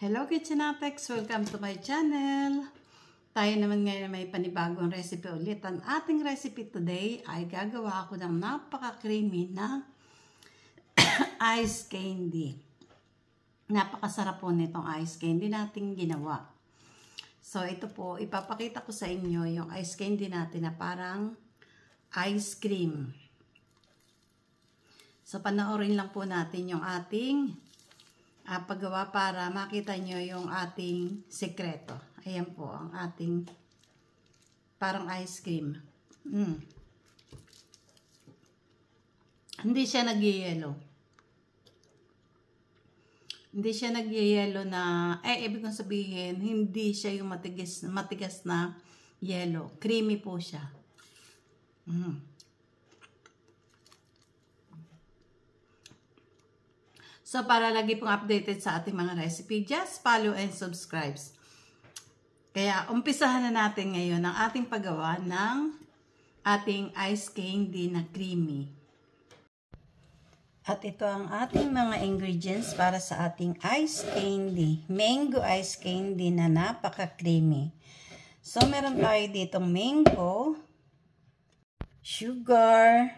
Hello Kitchenapex! Welcome to my channel! Tayo naman ngayon may panibagong recipe ulit. Ang ating recipe today ay gagawa ako ng napaka-creamy na ice candy. Napakasarap po nitong ice candy nating ginawa. So ito po, ipapakita ko sa inyo yung ice candy natin na parang ice cream. So panoorin lang po natin yung ating paggawa para makita nyo yung ating sekreto. Ayan po ang ating parang ice cream. Hindi siya nag-yellow. Hindi siya nag-yellow na, ibig kong sabihin, hindi siya yung matigas na yellow. Creamy po siya. So, para lagi pong updated sa ating mga recipe, just follow and subscribe. Kaya, umpisahan na natin ngayon ang ating paggawa ng ating ice candy na creamy. At ito ang ating mga ingredients para sa ating ice candy. Mango ice candy na napaka-creamy. So, meron tayo ditong mango, sugar,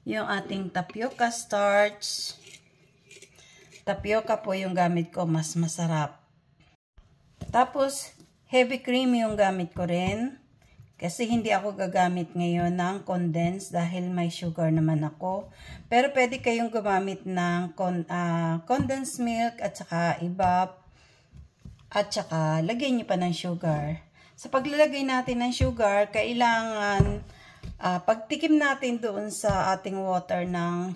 yung ating tapioca starch. Tapioca po yung gamit ko, mas masarap. Tapos, heavy cream yung gamit ko rin. Kasi hindi ako gagamit ngayon ng condensed dahil may sugar naman ako. Pero pwede kayong gumamit ng condensed milk at saka ibap. At saka, lagyan nyo pa ng sugar. Sa paglalagay natin ng sugar, kailangan pagtikim natin doon sa ating water ng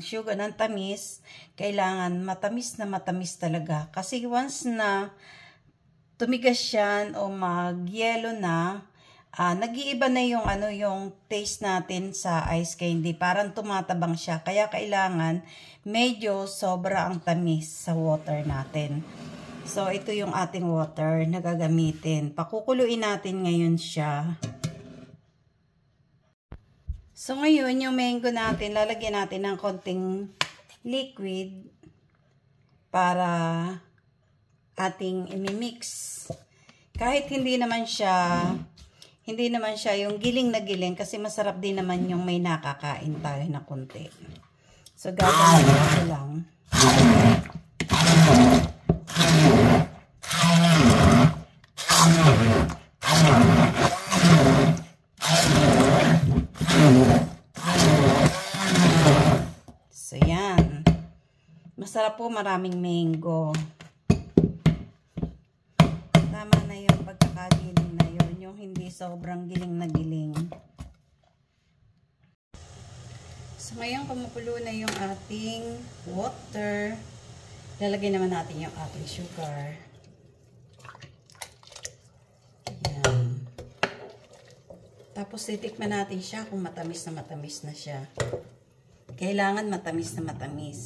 sugar, ng tamis, kailangan matamis na matamis talaga. Kasi once na tumigas yan o mag-yellow na, nag-iiba na yung, yung taste natin sa ice candy. Parang tumatabang siya. Kaya kailangan medyo sobra ang tamis sa water natin. So, ito yung ating water na gagamitin. Pakukuluin natin ngayon siya. So, ngayon, yung mango natin, lalagyan natin ng konting liquid para ating imimix. Kahit hindi naman siya yung giling na giling kasi masarap din naman yung may nakakain tayo na konti. So, gagawin ko lang. So, yan. Masarap po, maraming mango. Tama na yung pagkakagiling na yun. Yung hindi sobrang giling na giling. So, ngayon kumukulo na yung ating water. Lalagay naman natin yung ating sugar. Yan. Tapos, titikman natin siya kung matamis na siya. Kailangan matamis na matamis.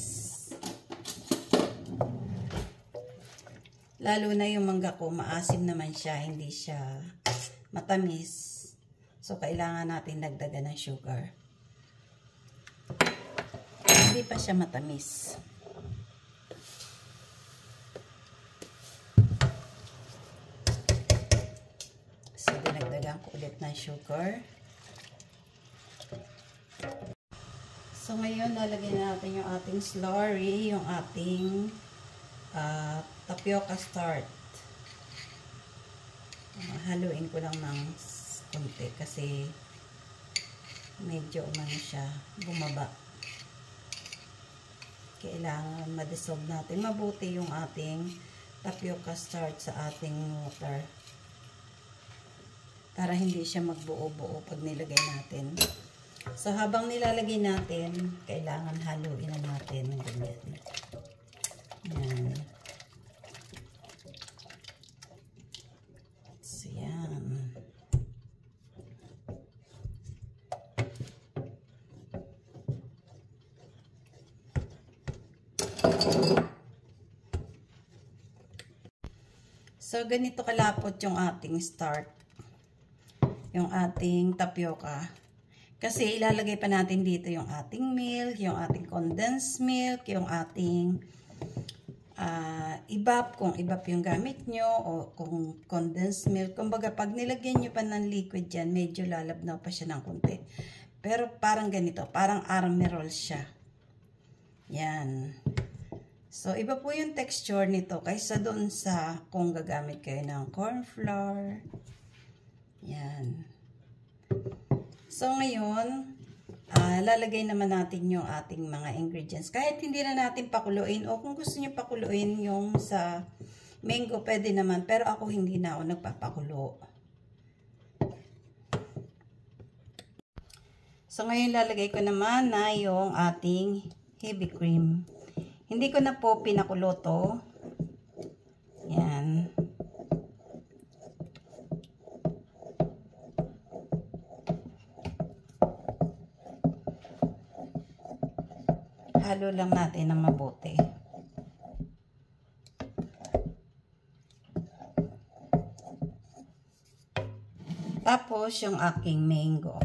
Lalo na yung mangga ko, maasim naman siya, hindi siya matamis. So, kailangan natin dagdagan ng sugar. Hindi pa siya matamis. So, dinagdagan ko ulit ng sugar. So, ngayon, lalagyan natin yung ating slurry, yung ating tapioca starch. Haluin ko lang ng konti kasi medyo siya bumaba. Kailangan ma-dissolve natin mabuti yung ating tapioca starch sa ating water. Para hindi siya magbuo-buo pag nilagay natin. So, habang nilalagay natin, kailangan haluin na natin. Ganyan. Yan. So, yan. So, ganito kalapot yung ating start. Yung ating tapioca. Kasi ilalagay pa natin dito yung ating milk, yung ating condensed milk, yung ating ibap, kung ibap yung gamit nyo o kung condensed milk. Kumbaga, pag nilagyan nyo pa ng liquid yan, medyo lalabnaw pa siya ng konti. Pero parang ganito, parang army roll siya. Yan. So, iba po yung texture nito kaysa doon sa kung gagamit kayo ng corn flour. Yan. So, ngayon, lalagay naman natin yung ating mga ingredients. Kahit hindi na natin pakuluin o kung gusto nyo pakuluin yung sa mango, pwede naman. Pero ako hindi na ako nagpapakulo. So, ngayon lalagay ko naman na yung ating heavy cream. Hindi ko na po pinakulo to. Yan. Halo lang natin ng mabuti. Tapos, yung aking mango.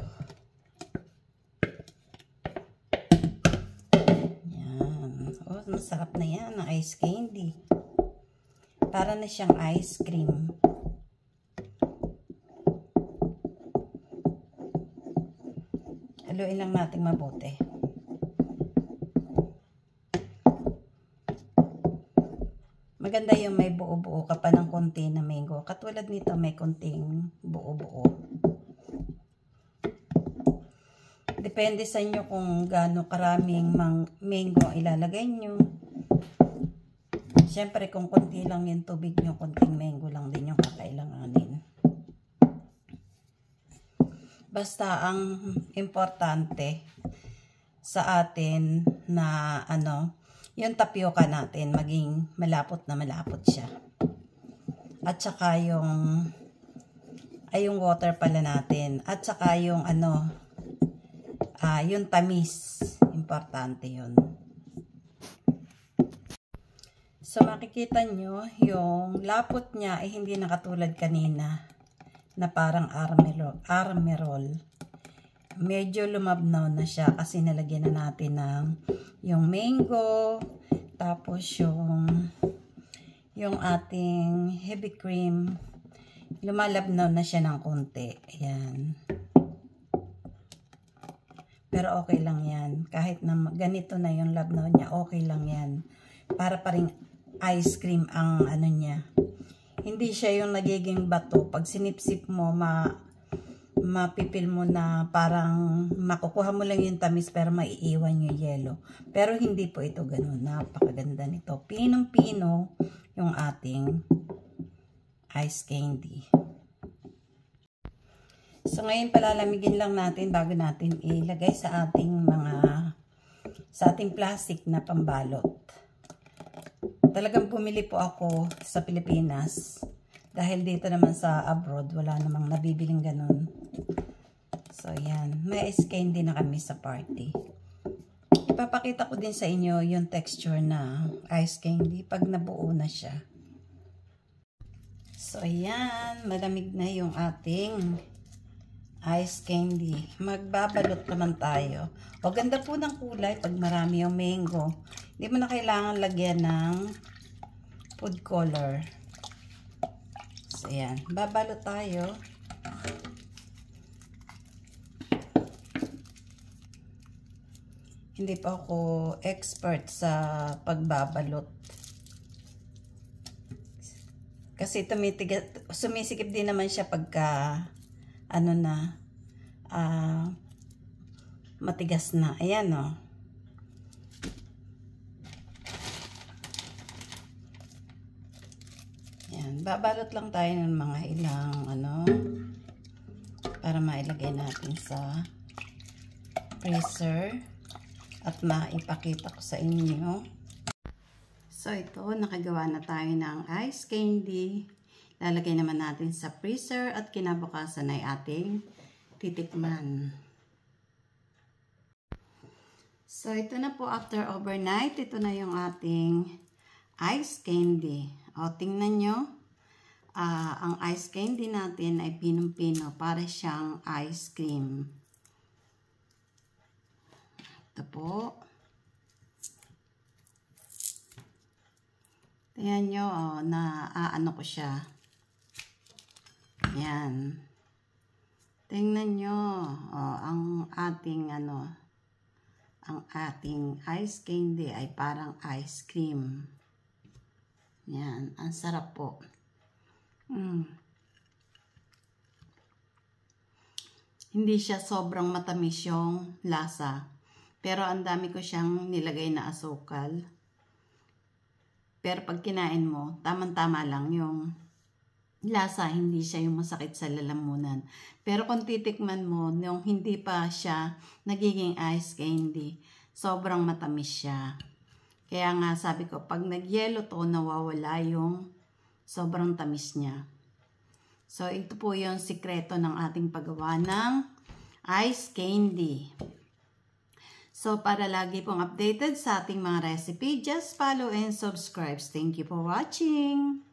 Yan. Oh, masarap na yan, ang ice candy. Para na siyang ice cream. Haluin lang natin mabuti. Maganda yung may buo-buo ka pa ng konti na mango. Katulad nito, may konting buo-buo. Depende sa inyo kung gaano karaming mango ilalagay nyo. Siyempre, kung konti lang yung tubig nyo, konting mango lang din yung kakailanganin. Basta, ang importante sa atin na yung tapioca natin, maging malapot na malapot siya. At saka yung water pala natin. At saka yung yung tamis. Importante yun. So, makikita nyo, yung lapot niya ay hindi nakatulad kanina na parang army roll. Medyo lumabnaw na siya kasi nalagyan na natin ng yung mango, tapos yung ating heavy cream, lumalabnaw na siya ng konti. Ayan. Pero okay lang yan. Kahit na ganito na yung labnaw niya, okay lang yan. Para pa ring ice cream ang niya. Hindi siya yung nagiging bato. Pag sinipsip mo, mapipil mo na parang makukuha mo lang yung tamis pero maiiwan yung yelo. Pero hindi po ito ganun. Napakaganda nito. Pinong-pino yung ating ice candy. So ngayon palalamigin lang natin bago natin ilagay sa ating plastic na pambalot. Talagang bumili po ako sa Pilipinas. Dahil dito naman sa abroad, wala namang nabibiling ganun. So, yan. May ice candy na kami sa party. Ipapakita ko din sa inyo yung texture na ice candy pag nabuo na siya. So, yan. Malamig na yung ating ice candy. Magbabalot naman tayo. O, ganda po ng kulay pag marami yung mango. Hindi mo na kailangan lagyan ng food color. So, yan. Babalot tayo. Hindi pa ako expert sa pagbabalot. Kasi sumisikip din naman siya pagka matigas na. Ayan, o. Ayan. Babalot lang tayo ng mga ilang para mailagay natin sa freezer at maipakita ko sa inyo. So, ito, nakagawa na tayo ng ice candy. Lalagay naman natin sa freezer at kinabukasan ay ating titikman. So, ito na po after overnight. Ito na yung ating ice candy. O, tingnan nyo. Ang ice candy natin ay pinong-pino. Para siyang ice cream. Ito po. Tingnan nyo, oh, na ano ko siya. Yan. Tingnan nyo, oh, ang ating ang ating ice candy ay parang ice cream. Yan, ang sarap po. Hindi siya sobrang matamis yung lasa. Pero ang dami ko siyang nilagay na asukal. Pero pag kinain mo, tamang-tama lang yung lasa, hindi siya yung masakit sa lalamunan. Pero kung titikman mo, yung hindi pa siya nagiging ice candy, sobrang matamis siya. Kaya nga sabi ko, pag nag-yelo to, nawawala yung sobrang tamis niya. So, ito po yung sikreto ng ating paggawa ng ice candy. So, para lagi pong updated sa ating mga recipe, just follow and subscribe. Thank you for watching.